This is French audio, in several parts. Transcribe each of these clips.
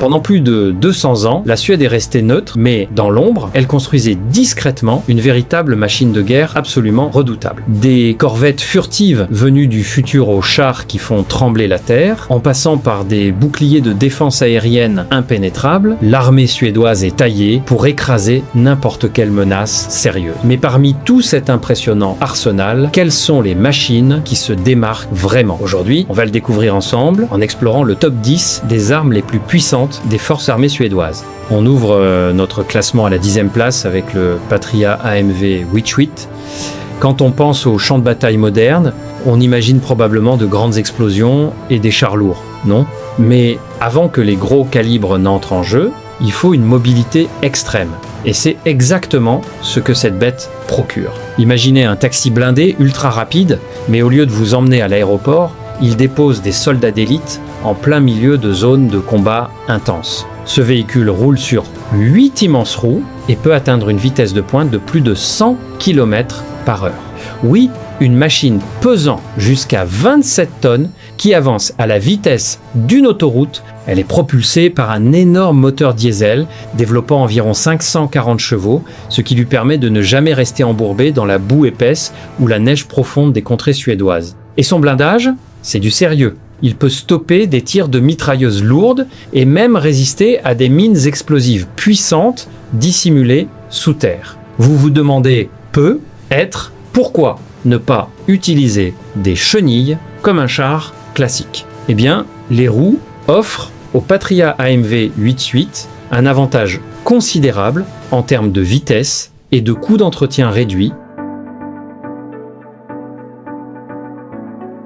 Pendant plus de 200 ans, la Suède est restée neutre, mais dans l'ombre, elle construisait discrètement une véritable machine de guerre absolument redoutable. Des corvettes furtives venues du futur aux chars qui font trembler la terre, en passant par des boucliers de défense aérienne impénétrables, l'armée suédoise est taillée pour écraser n'importe quelle menace sérieuse. Mais parmi tout cet impressionnant arsenal, quelles sont les machines qui se démarquent vraiment? Aujourd'hui, on va le découvrir ensemble en explorant le top 10 des armes les plus puissantes des forces armées suédoises. On ouvre notre classement à la 10e place avec le Patria AMV Witch 8. Quand on pense aux champs de bataille modernes, on imagine probablement de grandes explosions et des chars lourds, non? Mais avant que les gros calibres n'entrent en jeu, il faut une mobilité extrême. Et c'est exactement ce que cette bête procure. Imaginez un taxi blindé ultra rapide, mais au lieu de vous emmener à l'aéroport, il dépose des soldats d'élite en plein milieu de zones de combat intenses. Ce véhicule roule sur 8 immenses roues et peut atteindre une vitesse de pointe de plus de 100 km/h. Oui, une machine pesant jusqu'à 27 tonnes qui avance à la vitesse d'une autoroute. Elle est propulsée par un énorme moteur diesel développant environ 540 chevaux, ce qui lui permet de ne jamais rester embourbé dans la boue épaisse ou la neige profonde des contrées suédoises. Et son blindage, c'est du sérieux. Il peut stopper des tirs de mitrailleuses lourdes et même résister à des mines explosives puissantes dissimulées sous terre. Vous vous demandez pourquoi ne pas utiliser des chenilles comme un char classique? Eh bien, les roues offrent au Patria AMV 8 un avantage considérable en termes de vitesse et de coût d'entretien réduit.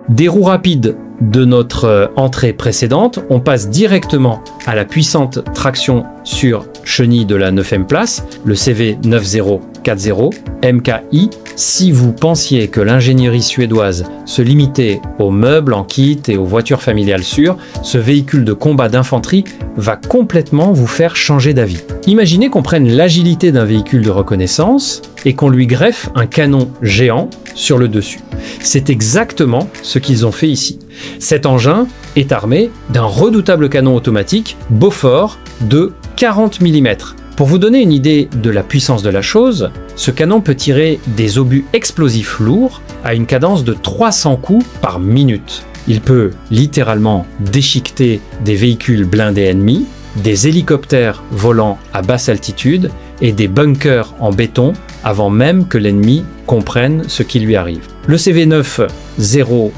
Des roues rapides de notre entrée précédente, on passe directement à la puissante traction sur chenille de la 9e place, le CV 9040 MKI. Si vous pensiez que l'ingénierie suédoise se limitait aux meubles en kit et aux voitures familiales sûres, ce véhicule de combat d'infanterie va complètement vous faire changer d'avis. Imaginez qu'on prenne l'agilité d'un véhicule de reconnaissance et qu'on lui greffe un canon géant sur le dessus. C'est exactement ce qu'ils ont fait ici. Cet engin est armé d'un redoutable canon automatique Bofors de 40 mm. Pour vous donner une idée de la puissance de la chose, ce canon peut tirer des obus explosifs lourds à une cadence de 300 coups par minute. Il peut littéralement déchiqueter des véhicules blindés ennemis, des hélicoptères volant à basse altitude et des bunkers en béton avant même que l'ennemi comprenne ce qui lui arrive. Le CV9040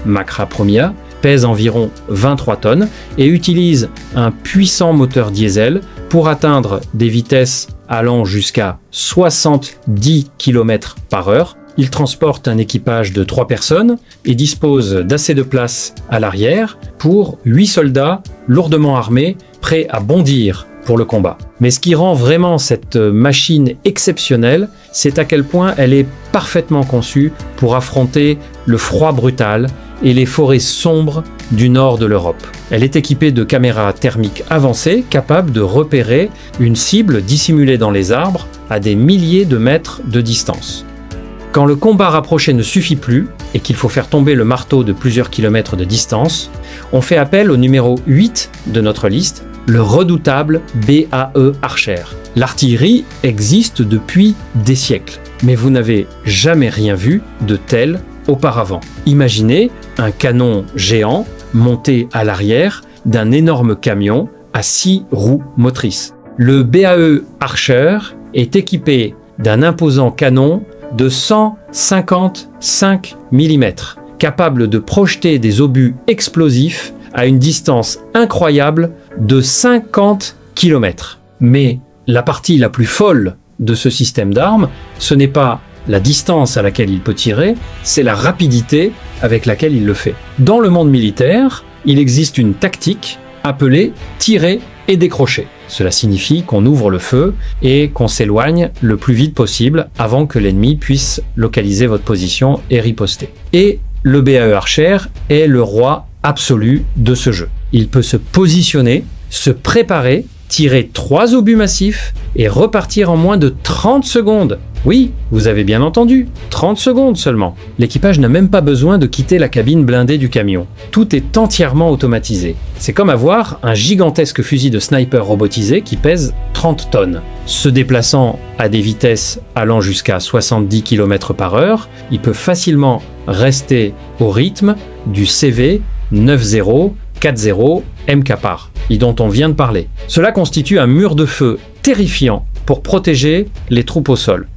Macra-Promia pèse environ 23 tonnes et utilise un puissant moteur diesel pour atteindre des vitesses allant jusqu'à 70 km/h. Il transporte un équipage de 3 personnes et dispose d'assez de place à l'arrière pour 8 soldats lourdement armés, prêts à bondir pour le combat. Mais ce qui rend vraiment cette machine exceptionnelle, c'est à quel point elle est parfaitement conçue pour affronter le froid brutal et les forêts sombres du nord de l'Europe. Elle est équipée de caméras thermiques avancées capables de repérer une cible dissimulée dans les arbres à des milliers de mètres de distance. Quand le combat rapproché ne suffit plus et qu'il faut faire tomber le marteau de plusieurs kilomètres de distance, on fait appel au numéro 8 de notre liste, le redoutable BAE Archer. L'artillerie existe depuis des siècles, mais vous n'avez jamais rien vu de tel auparavant. Imaginez un canon géant monté à l'arrière d'un énorme camion à 6 roues motrices. Le BAE Archer est équipé d'un imposant canon de 155 mm, capable de projeter des obus explosifs à une distance incroyable de 50 km. Mais la partie la plus folle de ce système d'armes, ce n'est pas la distance à laquelle il peut tirer, c'est la rapidité avec laquelle il le fait. Dans le monde militaire, il existe une tactique appelée tirer et décrocher. Cela signifie qu'on ouvre le feu et qu'on s'éloigne le plus vite possible avant que l'ennemi puisse localiser votre position et riposter. Et le BAE Archer est le roi absolu de ce jeu. Il peut se positionner, se préparer, tirer 3 obus massifs et repartir en moins de 30 secondes. Oui, vous avez bien entendu, 30 secondes seulement. L'équipage n'a même pas besoin de quitter la cabine blindée du camion. Tout est entièrement automatisé. C'est comme avoir un gigantesque fusil de sniper robotisé qui pèse 30 tonnes. Se déplaçant à des vitesses allant jusqu'à 70 km/h, il peut facilement rester au rythme du CV 9040 MKPAR, et dont on vient de parler. Cela constitue un mur de feu terrifiant pour protéger les troupes au sol.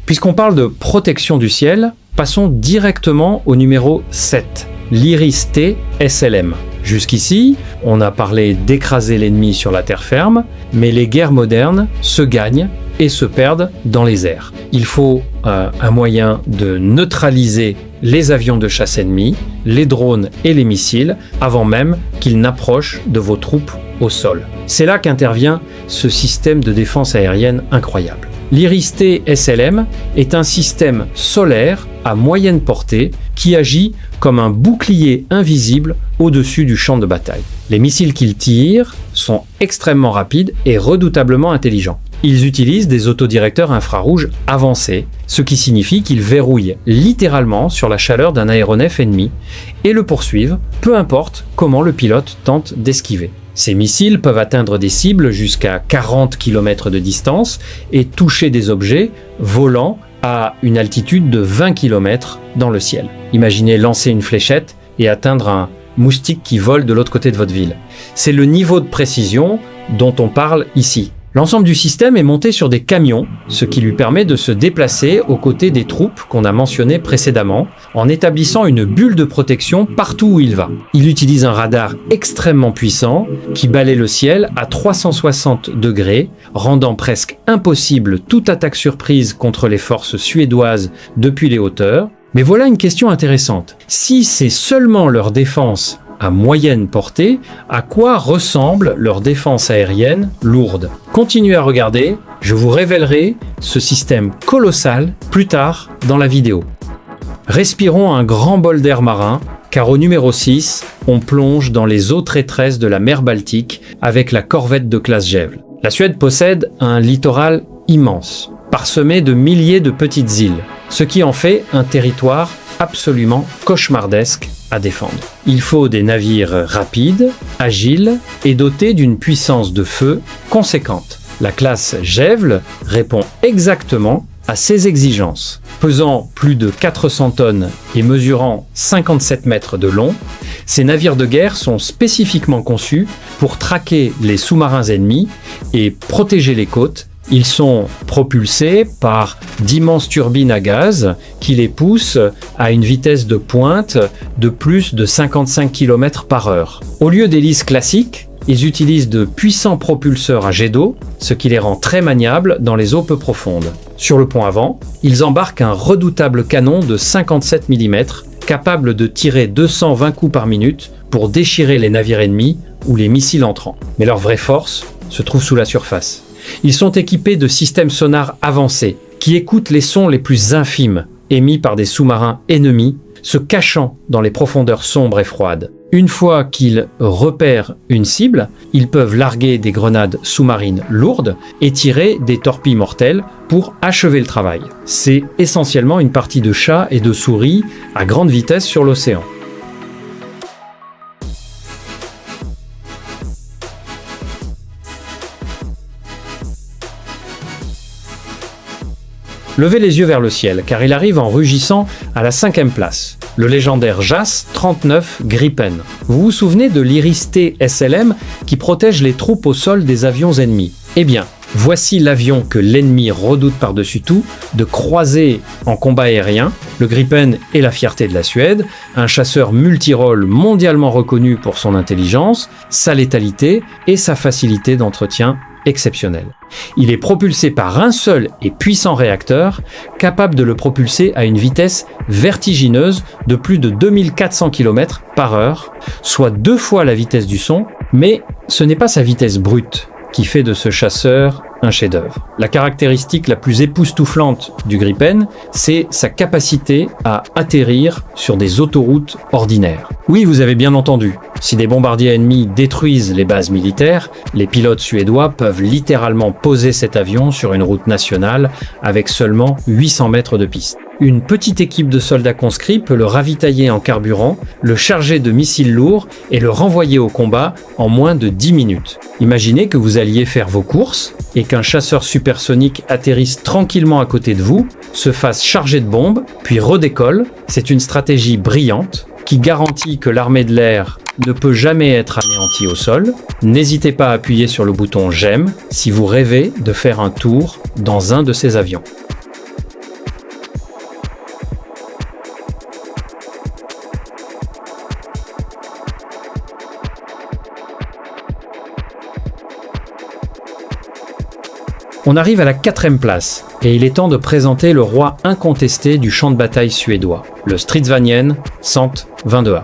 Puisqu'on parle de protection du ciel, passons directement au numéro 7, l'Iris-T SLM. Jusqu'ici, on a parlé d'écraser l'ennemi sur la terre ferme, mais les guerres modernes se gagnent et se perdent dans les airs. Il faut un moyen de neutraliser les avions de chasse ennemis, les drones et les missiles, avant même qu'ils n'approchent de vos troupes au sol. C'est là qu'intervient ce système de défense aérienne incroyable. L'Iris-T SLM est un système solaire à moyenne portée qui agit comme un bouclier invisible au-dessus du champ de bataille. Les missiles qu'il tire sont extrêmement rapides et redoutablement intelligents. Ils utilisent des autodirecteurs infrarouges avancés, ce qui signifie qu'ils verrouillent littéralement sur la chaleur d'un aéronef ennemi et le poursuivent, peu importe comment le pilote tente d'esquiver. Ces missiles peuvent atteindre des cibles jusqu'à 40 km de distance et toucher des objets volant à une altitude de 20 km dans le ciel. Imaginez lancer une fléchette et atteindre un moustique qui vole de l'autre côté de votre ville. C'est le niveau de précision dont on parle ici. L'ensemble du système est monté sur des camions, ce qui lui permet de se déplacer aux côtés des troupes qu'on a mentionnées précédemment, en établissant une bulle de protection partout où il va. Il utilise un radar extrêmement puissant qui balaie le ciel à 360 degrés, rendant presque impossible toute attaque surprise contre les forces suédoises depuis les hauteurs. Mais voilà une question intéressante. Si c'est seulement leur défense à moyenne portée, à quoi ressemble leur défense aérienne lourde? Continuez à regarder, je vous révélerai ce système colossal plus tard dans la vidéo. Respirons un grand bol d'air marin, car au numéro 6, on plonge dans les eaux traîtresses de la mer Baltique avec la corvette de classe Gävle. La Suède possède un littoral immense, parsemé de milliers de petites îles, ce qui en fait un territoire absolument cauchemardesque à défendre. Il faut des navires rapides, agiles et dotés d'une puissance de feu conséquente. La classe Gävle répond exactement à ces exigences. Pesant plus de 400 tonnes et mesurant 57 mètres de long, ces navires de guerre sont spécifiquement conçus pour traquer les sous-marins ennemis et protéger les côtes. Ils sont propulsés par d'immenses turbines à gaz qui les poussent à une vitesse de pointe de plus de 55 km/h. Au lieu d'hélices classiques, ils utilisent de puissants propulseurs à jet d'eau, ce qui les rend très maniables dans les eaux peu profondes. Sur le pont avant, ils embarquent un redoutable canon de 57 mm, capable de tirer 220 coups par minute pour déchirer les navires ennemis ou les missiles entrants. Mais leur vraie force se trouve sous la surface. Ils sont équipés de systèmes sonars avancés qui écoutent les sons les plus infimes émis par des sous-marins ennemis se cachant dans les profondeurs sombres et froides. Une fois qu'ils repèrent une cible, ils peuvent larguer des grenades sous-marines lourdes et tirer des torpilles mortelles pour achever le travail. C'est essentiellement une partie de chat et de souris à grande vitesse sur l'océan. Levez les yeux vers le ciel, car il arrive en rugissant à la 5e place, le légendaire JAS 39 Gripen. Vous vous souvenez de l'Iris-T SLM qui protège les troupes au sol des avions ennemis? Eh bien, voici l'avion que l'ennemi redoute par-dessus tout de croiser en combat aérien. Le Gripen est la fierté de la Suède, un chasseur multirôle mondialement reconnu pour son intelligence, sa létalité et sa facilité d'entretien exceptionnelle. Il est propulsé par un seul et puissant réacteur, capable de le propulser à une vitesse vertigineuse de plus de 2400 km/h, soit 2 fois la vitesse du son, mais ce n'est pas sa vitesse brute qui fait de ce chasseur un chef-d'œuvre. La caractéristique la plus époustouflante du Gripen, c'est sa capacité à atterrir sur des autoroutes ordinaires. Oui, vous avez bien entendu, Si des bombardiers ennemis détruisent les bases militaires, les pilotes suédois peuvent littéralement poser cet avion sur une route nationale avec seulement 800 mètres de piste. Une petite équipe de soldats conscrits peut le ravitailler en carburant, le charger de missiles lourds et le renvoyer au combat en moins de 10 minutes. Imaginez que vous alliez faire vos courses et qu'un chasseur supersonique atterrisse tranquillement à côté de vous, se fasse charger de bombes, puis redécolle. C'est une stratégie brillante qui garantit que l'armée de l'air ne peut jamais être anéantie au sol. N'hésitez pas à appuyer sur le bouton j'aime si vous rêvez de faire un tour dans un de ces avions. On arrive à la 4e place, et il est temps de présenter le roi incontesté du champ de bataille suédois, le Stridsvagnen 122A.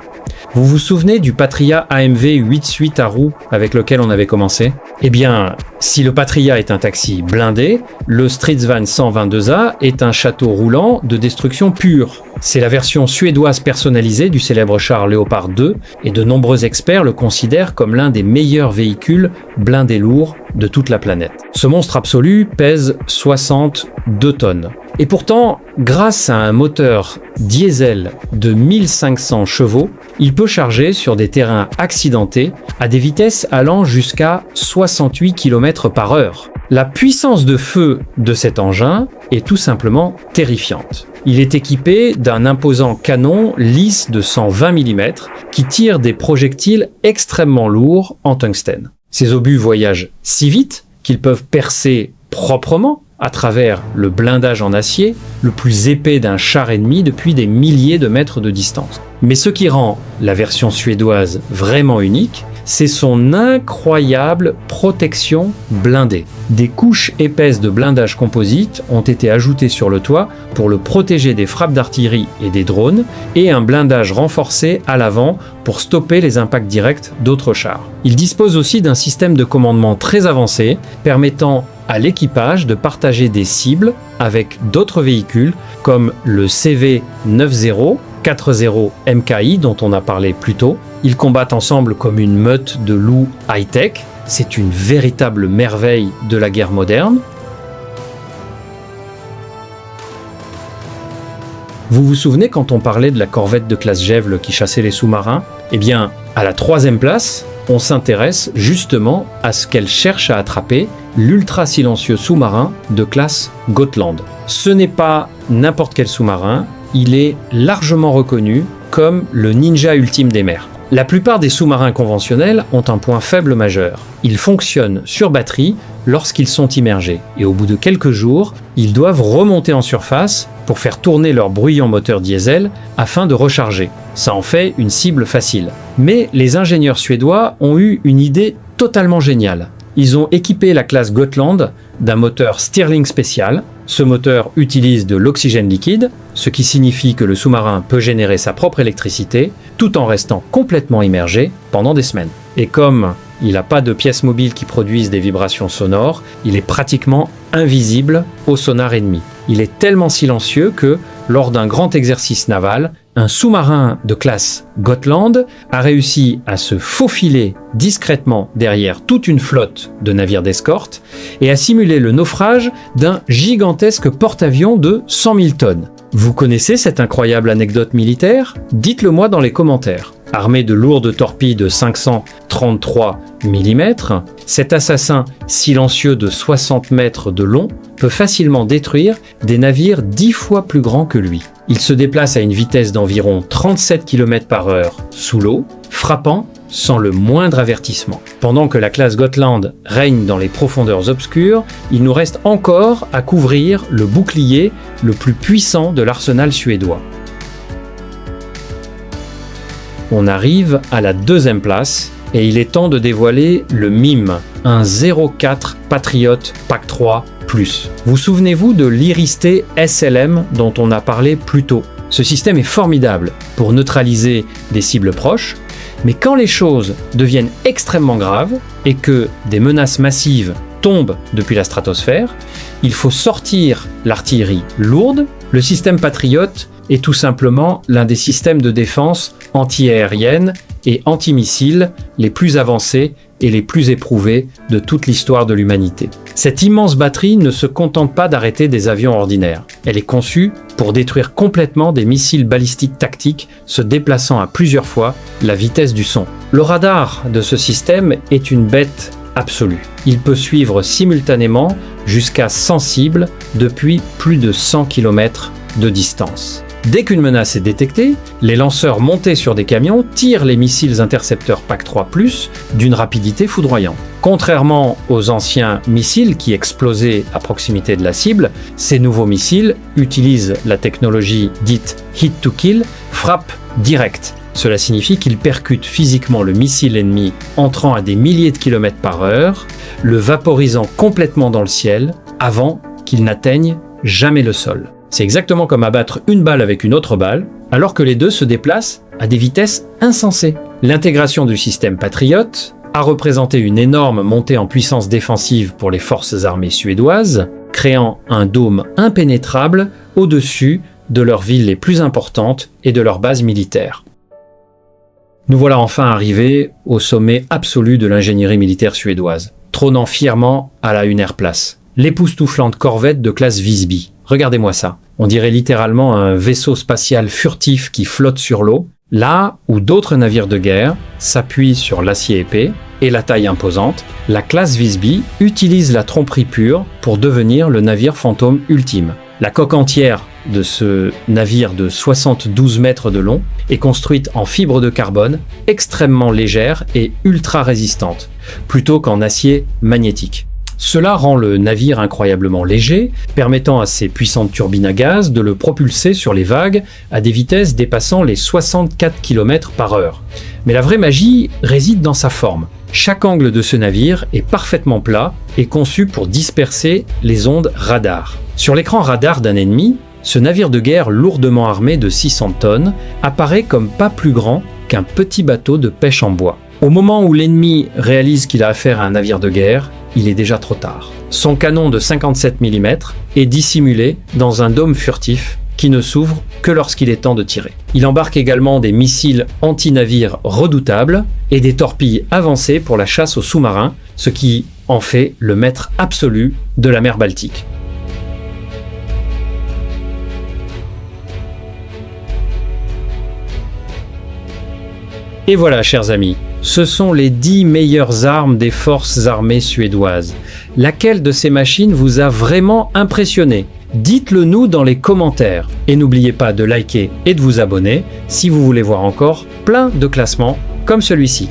Vous vous souvenez du Patria AMV 8 suites à roues avec lequel on avait commencé? Eh bien, si le Patria est un taxi blindé, le Stridsvagn 122A est un château roulant de destruction pure. C'est la version suédoise personnalisée du célèbre char Léopard 2 et de nombreux experts le considèrent comme l'un des meilleurs véhicules blindés lourds de toute la planète. Ce monstre absolu pèse 62 tonnes. Et pourtant, grâce à un moteur diesel de 1500 chevaux, il peut charger sur des terrains accidentés à des vitesses allant jusqu'à 68 km/h. La puissance de feu de cet engin est tout simplement terrifiante. Il est équipé d'un imposant canon lisse de 120 mm qui tire des projectiles extrêmement lourds en tungstène. Ces obus voyagent si vite qu'ils peuvent percer proprement à travers le blindage en acier, le plus épais d'un char ennemi depuis des milliers de mètres de distance. Mais ce qui rend la version suédoise vraiment unique, c'est son incroyable protection blindée. Des couches épaisses de blindage composite ont été ajoutées sur le toit pour le protéger des frappes d'artillerie et des drones, et un blindage renforcé à l'avant pour stopper les impacts directs d'autres chars. Il dispose aussi d'un système de commandement très avancé, permettant à l'équipage de partager des cibles avec d'autres véhicules comme le CV9040 MKI dont on a parlé plus tôt. Ils combattent ensemble comme une meute de loups high-tech. C'est une véritable merveille de la guerre moderne. Vous vous souvenez quand on parlait de la corvette de classe Gävle qui chassait les sous-marins? Eh bien, à la 3e place, on s'intéresse justement à ce qu'elle cherche à attraper, l'ultra silencieux sous-marin de classe Gotland. Ce n'est pas n'importe quel sous-marin, il est largement reconnu comme le ninja ultime des mers. La plupart des sous-marins conventionnels ont un point faible majeur. Ils fonctionnent sur batterie lorsqu'ils sont immergés, et au bout de quelques jours, ils doivent remonter en surface pour faire tourner leur bruyant moteur diesel afin de recharger. Ça en fait une cible facile. Mais les ingénieurs suédois ont eu une idée totalement géniale. Ils ont équipé la classe Gotland d'un moteur Stirling spécial. Ce moteur utilise de l'oxygène liquide, ce qui signifie que le sous-marin peut générer sa propre électricité tout en restant complètement immergé pendant des semaines. Et comme il n'a pas de pièces mobiles qui produisent des vibrations sonores, il est pratiquement invisible au sonar ennemi. Il est tellement silencieux que, lors d'un grand exercice naval, un sous-marin de classe Gotland a réussi à se faufiler discrètement derrière toute une flotte de navires d'escorte et à simuler le naufrage d'un gigantesque porte-avions de 100 000 tonnes. Vous connaissez cette incroyable anecdote militaire? Dites-le moi dans les commentaires. Armé de lourdes torpilles de 533 mm, cet assassin silencieux de 60 mètres de long peut facilement détruire des navires 10 fois plus grands que lui. Il se déplace à une vitesse d'environ 37 km/h sous l'eau, frappant sans le moindre avertissement. Pendant que la classe Gotland règne dans les profondeurs obscures, il nous reste encore à couvrir le bouclier le plus puissant de l'arsenal suédois. On arrive à la 2e place et il est temps de dévoiler le MIM, un 04 Patriot Pack 3 Plus. Vous souvenez-vous de l'Iris-T SLM dont on a parlé plus tôt? Ce système est formidable pour neutraliser des cibles proches, mais quand les choses deviennent extrêmement graves et que des menaces massives tombent depuis la stratosphère, il faut sortir l'artillerie lourde. Le système Patriot est tout simplement l'un des systèmes de défense anti-aérienne et antimissiles les plus avancés et les plus éprouvés de toute l'histoire de l'humanité. Cette immense batterie ne se contente pas d'arrêter des avions ordinaires. Elle est conçue pour détruire complètement des missiles balistiques tactiques se déplaçant à plusieurs fois la vitesse du son. Le radar de ce système est une bête absolue. Il peut suivre simultanément jusqu'à 100 cibles depuis plus de 100 km de distance. Dès qu'une menace est détectée, les lanceurs montés sur des camions tirent les missiles intercepteurs PAC-3+ d'une rapidité foudroyante. Contrairement aux anciens missiles qui explosaient à proximité de la cible, ces nouveaux missiles utilisent la technologie dite hit to kill, frappe directe. Cela signifie qu'ils percutent physiquement le missile ennemi entrant à des milliers de kilomètres par heure, le vaporisant complètement dans le ciel avant qu'il n'atteigne jamais le sol. C'est exactement comme abattre une balle avec une autre balle, alors que les deux se déplacent à des vitesses insensées. L'intégration du système Patriot a représenté une énorme montée en puissance défensive pour les forces armées suédoises, créant un dôme impénétrable au-dessus de leurs villes les plus importantes et de leurs bases militaires. Nous voilà enfin arrivés au sommet absolu de l'ingénierie militaire suédoise, trônant fièrement à la Uner place, l'époustouflante corvette de classe Visby. Regardez-moi ça. On dirait littéralement un vaisseau spatial furtif qui flotte sur l'eau, là où d'autres navires de guerre s'appuient sur l'acier épais et la taille imposante. La classe Visby utilise la tromperie pure pour devenir le navire fantôme ultime. La coque entière de ce navire de 72 mètres de long est construite en fibre de carbone, extrêmement légère et ultra résistante, plutôt qu'en acier magnétique. Cela rend le navire incroyablement léger, permettant à ses puissantes turbines à gaz de le propulser sur les vagues à des vitesses dépassant les 64 km/h. Mais la vraie magie réside dans sa forme. Chaque angle de ce navire est parfaitement plat et conçu pour disperser les ondes radar. Sur l'écran radar d'un ennemi, ce navire de guerre lourdement armé de 600 tonnes apparaît comme pas plus grand qu'un petit bateau de pêche en bois. Au moment où l'ennemi réalise qu'il a affaire à un navire de guerre, il est déjà trop tard. Son canon de 57 mm est dissimulé dans un dôme furtif qui ne s'ouvre que lorsqu'il est temps de tirer. Il embarque également des missiles anti-navires redoutables et des torpilles avancées pour la chasse aux sous-marins, ce qui en fait le maître absolu de la mer Baltique. Et voilà, chers amis, ce sont les 10 meilleures armes des forces armées suédoises. Laquelle de ces machines vous a vraiment impressionné ? Dites-le nous dans les commentaires. Et n'oubliez pas de liker et de vous abonner si vous voulez voir encore plein de classements comme celui-ci.